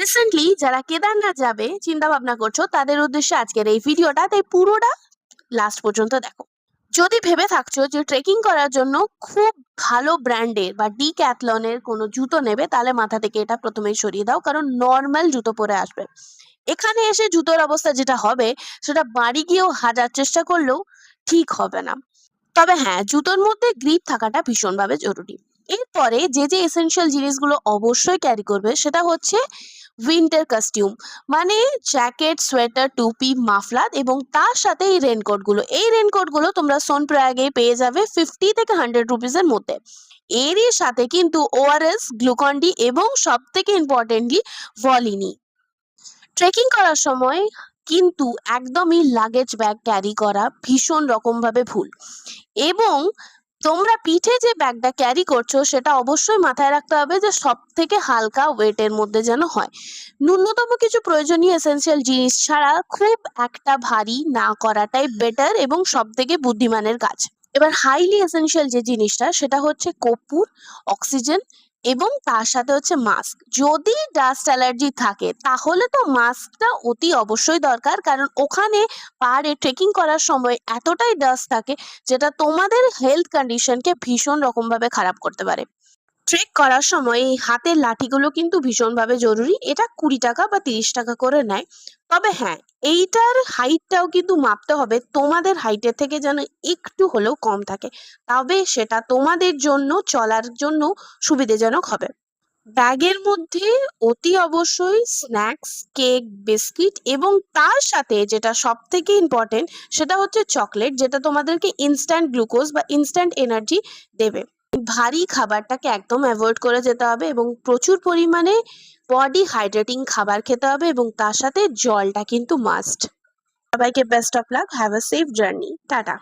Recently যারা কেদারনাথ যাবে চিন্তা ভাবনা করছো তাদের উদ্দেশ্যে আজকের এই ভিডিওটা, তাই পুরোটা লাস্ট পর্যন্ত দেখো। যদি ভেবে থাকছো যে ট্রেকিং করার জন্য খুব ভালো ব্র্যান্ডের বা ডিক্যাথলনের কোনো জুতো নেবে, তাহলে মাথা থেকে এটা প্রথমেই সরিয়ে দাও, কারণ নর্মাল জুতো পরে আসবে। এখানে এসে জুতোর অবস্থা যেটা হবে সেটা বাড়ি গিয়েও হাজার চেষ্টা করলেও ঠিক হবে না। তবে হ্যাঁ, জুতোর মধ্যে গ্রিপ থাকাটা ভীষণভাবে জরুরি। এরপরে যে যে এসেনশিয়াল জিনিসগুলো অবশ্যই ক্যারি করবে সেটা হচ্ছে উইন্টার কস্টিউম, মানে জ্যাকেট, সোয়েটার, টুপি, মাফলার এবং তার সাথে এই রেনকোটগুলো। এই রেনকোটগুলো তোমরা সোনপ্রয়াগে পেয়ে যাবে 50 থেকে 100 রুপিসের মধ্যে। এরই সাথে কিন্তু ওআরএস, গ্লুকন-ডি এবং সব থেকে ইম্পর্টেন্টলি ভলিনি। ট্রেকিং করার সময় কিন্তু একদমই লাগেজ ব্যাগ ক্যারি করা ভীষণ রকম ভাবে ভুল। এবং তোমরা পিঠে যে ব্যাগটা ক্যারি করছো সেটা অবশ্যই মাথায় রাখতে হবে যে সব থেকে হালকা ওয়েটের মধ্যে যেন হয়। ন্যূনতম কিছু প্রয়োজনীয় এসেনশিয়াল জিনিস ছাড়া খুব একটা ভারী না করাটাই বেটার এবং সব থেকে বুদ্ধিমানের কাজ। এবার হাইলি এসেনশিয়াল যে জিনিসটা সেটা হচ্ছে কর্পূর, অক্সিজেন এবং তার সাথে হচ্ছে মাস্ক। যদি ডাস্ট অ্যালার্জি থাকে তাহলে তো মাস্কটা অতি অবশ্যই দরকার, কারণ ওখানে পাহাড়ে ট্রেকিং করার সময় এতটাই ডাস্ট থাকে যেটা তোমাদের হেলথ কন্ডিশনকে ভীষণ রকমভাবে খারাপ করতে পারে। ট্রেক করার সময় এই হাতের লাঠিগুলো কিন্তু ভীষণভাবে জরুরি। এটা 20 টাকা বা 30 টাকা করে নেয়। তবে হ্যাঁ, এইটার হাইটটাও কিন্তু মাপতে হবে তোমাদের হাইটের থেকে যেন একটু হলেও কম থাকে, তবে সেটা তোমাদের জন্য চলার জন্য সুবিধাজনক হবে। ব্যাগের মধ্যে অতি অবশ্যই স্ন্যাক্স, কেক, বিস্কিট এবং তার সাথে যেটা সব থেকে ইম্পর্টেন্ট সেটা হচ্ছে চকলেট, যেটা তোমাদেরকে ইনস্ট্যান্ট গ্লুকোজ বা ইনস্ট্যান্ট এনার্জি দেবে। ভারী খাবারটাকে একদম অ্যাভয়েড করে যেতে হবে এবং প্রচুর পরিমাণে বডি হাইড্রেটিং খাবার খেতে হবে এবং তার সাথে জলটা কিন্তু মাস্ট। সবাইকে best of luck, have a safe journey, tata.